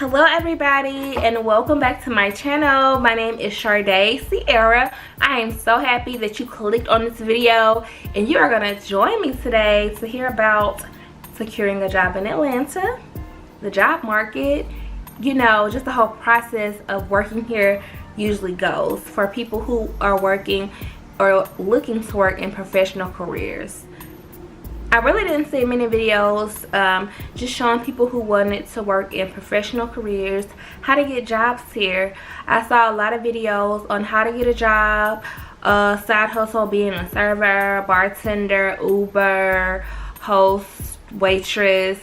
Hello everybody and welcome back to my channel. My name is Sharday Sierra. I am so happy that you clicked on this video and you are going to join me today to hear about securing a job in Atlanta, the job market, you know, just the whole process of working here usually goes for people who are working or looking to work in professional careers. I really didn't see many videos just showing people who wanted to work in professional careers, how to get jobs here. I saw a lot of videos on how to get a job, side hustle, being a server, bartender, Uber, host, waitress,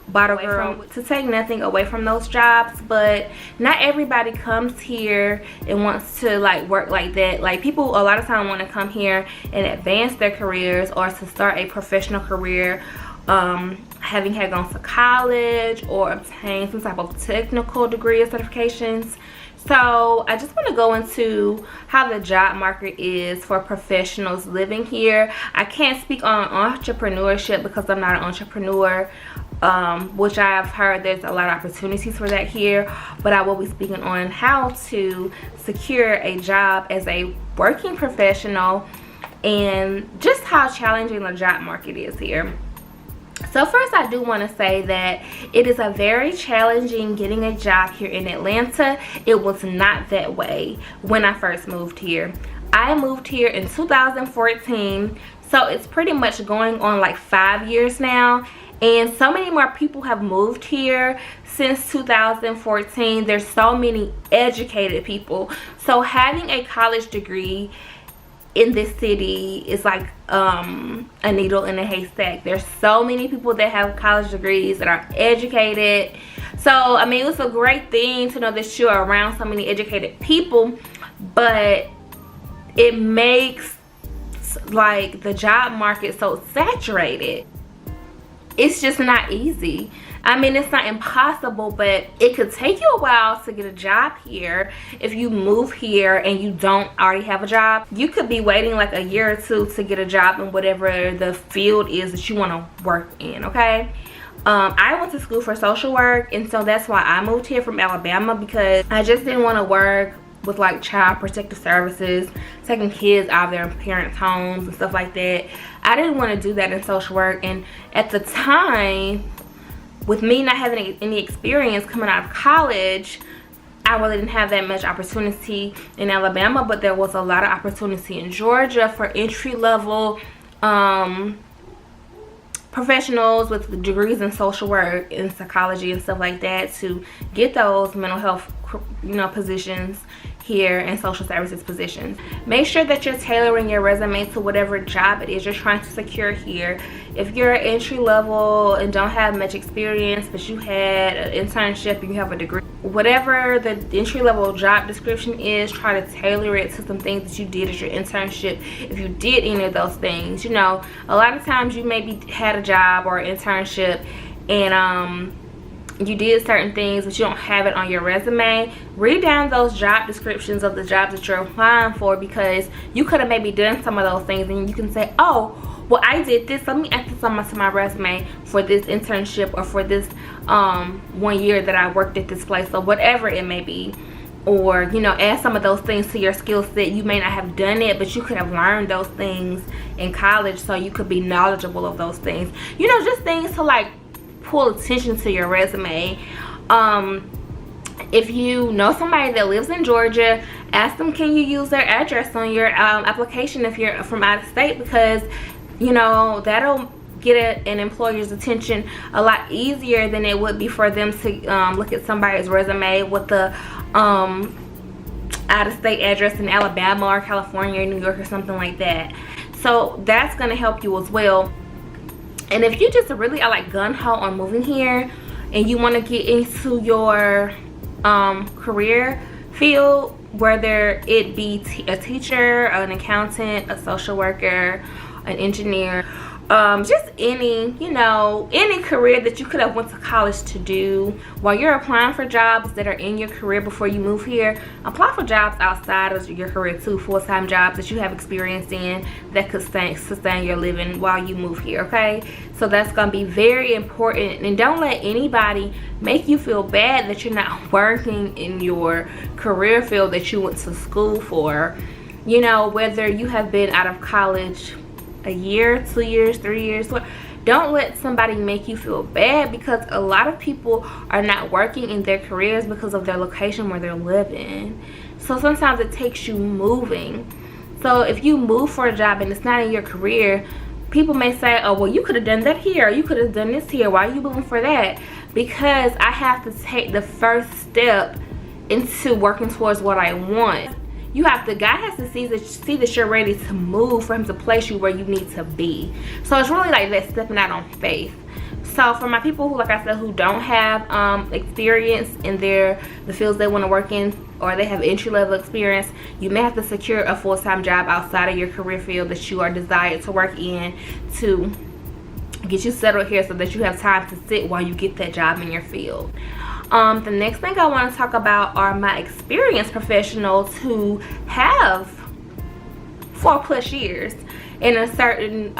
bottle girl, to take nothing away from those jobs, but not everybody comes here and wants to like work like that. Like, people a lot of time want to come here and advance their careers or to start a professional career, having had gone to college or obtained some type of technical degree or certifications. So I just want to go into how the job market is for professionals living here. I can't speak on entrepreneurship because I'm not an entrepreneur, which I've heard there's a lot of opportunities for that here, but I will be speaking on how to secure a job as a working professional and just how challenging the job market is here. So first, I do want to say that it is a very challenging getting a job here in Atlanta. It was not that way when I first moved here. I moved here in 2014, so it's pretty much going on like 5 years now. And so many more people have moved here since 2014. There's so many educated people. So having a college degree in this city is like a needle in a haystack. There's so many people that have college degrees that are educated. So I mean, it's a great thing to know that you're around so many educated people, but it makes like the job market so saturated. It's just not easy. I mean, it's not impossible, but it could take you a while to get a job here. If you move here and you don't already have a job, you could be waiting like a year or two to get a job in whatever the field is that you want to work in, okay? I went to school for social work, and so that's why I moved here from Alabama, because I just didn't want to work with like child protective services, taking kids out of their parents' homes and stuff like that. I didn't want to do that in social work, and at the time, with me not having any experience coming out of college, I really didn't have that much opportunity in Alabama, but there was a lot of opportunity in Georgia for entry-level professionals with degrees in social work and psychology and stuff like that to get those mental health, you know, positions here and social services positions. Make sure that you're tailoring your resume to whatever job it is you're trying to secure here. If you're entry level and don't have much experience, but you had an internship and you have a degree, whatever the entry level job description is, try to tailor it to some things that you did as your internship. If you did any of those things, you know, a lot of times you maybe had a job or an internship and you did certain things but you don't have it on your resume. Read down those job descriptions of the jobs that you're applying for, because you could have maybe done some of those things and you can say, oh, well, I did this, let me add this on to my resume for this internship or for this 1 year that I worked at this place, or whatever it may be. Or, you know, add some of those things to your skill set. You may not have done it, but you could have learned those things in college, so you could be knowledgeable of those things, you know, just things to like pull attention to your resume. If you know somebody that lives in Georgia, ask them, can you use their address on your application if you're from out of state, because you know that'll get an employer's attention a lot easier than it would be for them to look at somebody's resume with the out of state address in Alabama or California or New York or something like that. So that's going to help you as well. And if you just really are like gun-ho on moving here and you want to get into your career field, whether it be a teacher, an accountant, a social worker, an engineer, just any, you know, any career that you could have went to college to do. While you're applying for jobs that are in your career before you move here, apply for jobs outside of your career too, full-time jobs that you have experience in that could sustain your living while you move here, okay? So that's gonna be very important. And don't let anybody make you feel bad that you're not working in your career field that you went to school for. You know, whether you have been out of college a year, 2 years, 3 years, don't let somebody make you feel bad, because a lot of people are not working in their careers because of their location where they're living. So sometimes it takes you moving. So if you move for a job and it's not in your career, people may say, oh, well, you could have done that here, or you could have done this here, why are you moving for that? Because I have to take the first step into working towards what I want. You have to, God has to see that you're ready to move for him to place you where you need to be. So it's really like that, stepping out on faith. So for my people who, like I said, who don't have experience in the fields they want to work in, or they have entry-level experience, you may have to secure a full-time job outside of your career field that you are desired to work in to get you settled here so that you have time to sit while you get that job in your field. The next thing I want to talk about are my experienced professionals who have 4+ years in a certain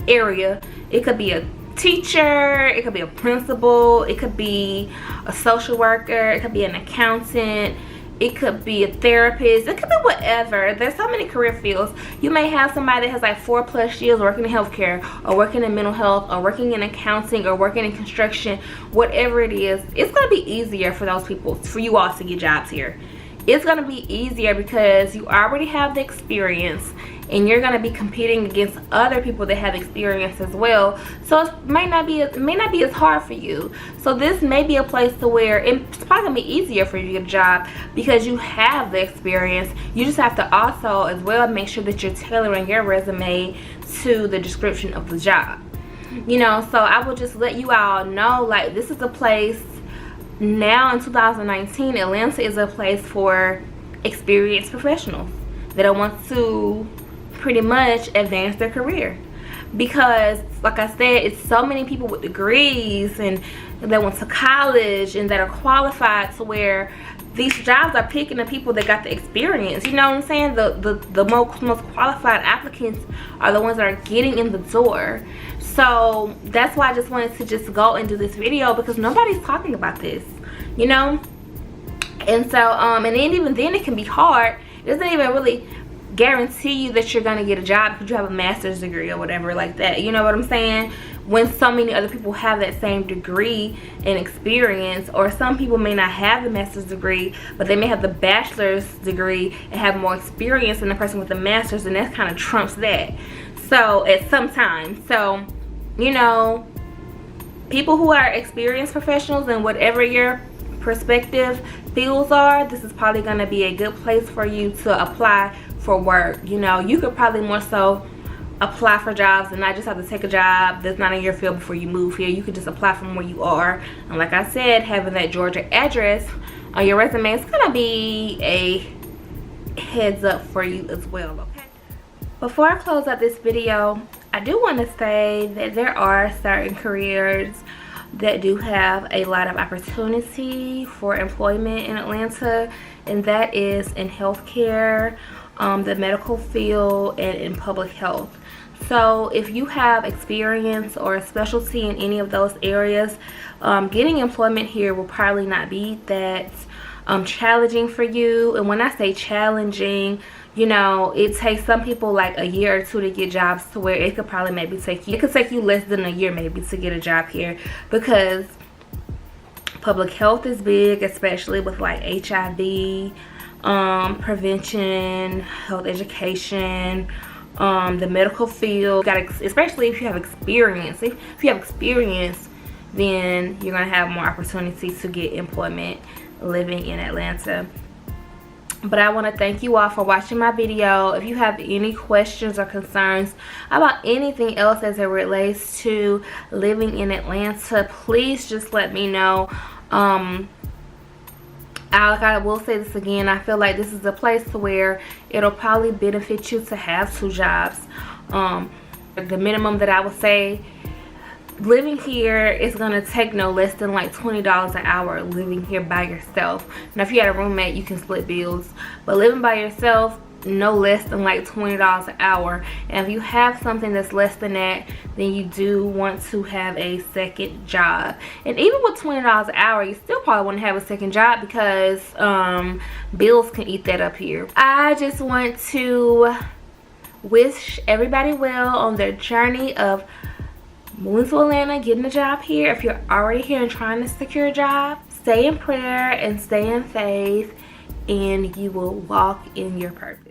area. It could be a teacher, it could be a principal, it could be a social worker, it could be an accountant, it could be a therapist, it could be whatever. There's so many career fields. You may have somebody that has like 4+ years working in healthcare, or working in mental health, or working in accounting, or working in construction. Whatever it is, it's going to be easier for those people, for you all to get jobs here. It's going to be easier because you already have the experience, and you're going to be competing against other people that have experience as well. So it may not be as hard for you. So this may be a place to where it's probably going to be easier for you to get a job because you have the experience. You just have to also as well make sure that you're tailoring your resume to the description of the job. You know, so I will just let you all know, like, this is a place now in 2019, Atlanta is a place for experienced professionals that want to pretty much advance their career. Because like I said, it's so many people with degrees and that went to college and that are qualified to where these jobs are picking the people that got the experience. You know what I'm saying? The most qualified applicants are the ones that are getting in the door. So that's why I just wanted to just go and do this video, because nobody's talking about this, you know. And so and then even then it can be hard. It doesn't even really guarantee you that you're gonna get a job because you have a master's degree or whatever like that. You know what I'm saying? When so many other people have that same degree and experience, or some people may not have the master's degree, but they may have the bachelor's degree and have more experience than the person with the master's, and that kind of trumps that. So at some time, so you know, people who are experienced professionals in whatever your perspective fields are, this is probably going to be a good place for you to apply for work. You know, you could probably more so apply for jobs and not just have to take a job that's not in your field before you move here. You could just apply from where you are. And like I said, having that Georgia address on your resume is going to be a heads up for you as well, okay? Before I close out this video, I do want to say that there are certain careers that do have a lot of opportunity for employment in Atlanta, and that is in healthcare, the medical field, and in public health. So if you have experience or a specialty in any of those areas, getting employment here will probably not be that challenging for you. And when I say challenging, you know, it takes some people like a year or two to get jobs, to where it could probably maybe take you, it could take you less than a year maybe to get a job here, because public health is big, especially with like HIV, prevention, health education, the medical field. Especially if you have experience. If you have experience, then you're gonna have more opportunity to get employment living in Atlanta. But I want to thank you all for watching my video. If you have any questions or concerns about anything else as it relates to living in Atlanta, please just let me know. I will say this again, I feel like this is a place to where it'll probably benefit you to have 2 jobs. The minimum that I would say living here is gonna take no less than like $20 an hour living here by yourself. Now if you had a roommate, you can split bills, but living by yourself, no less than like $20 an hour. And if you have something that's less than that, then you do want to have a second job. And even with $20 an hour, you still probably want to have a second job because bills can eat that up here. I just want to wish everybody well on their journey of moving to Atlanta, getting a job here. If you're already here and trying to secure a job, stay in prayer and stay in faith, and you will walk in your purpose.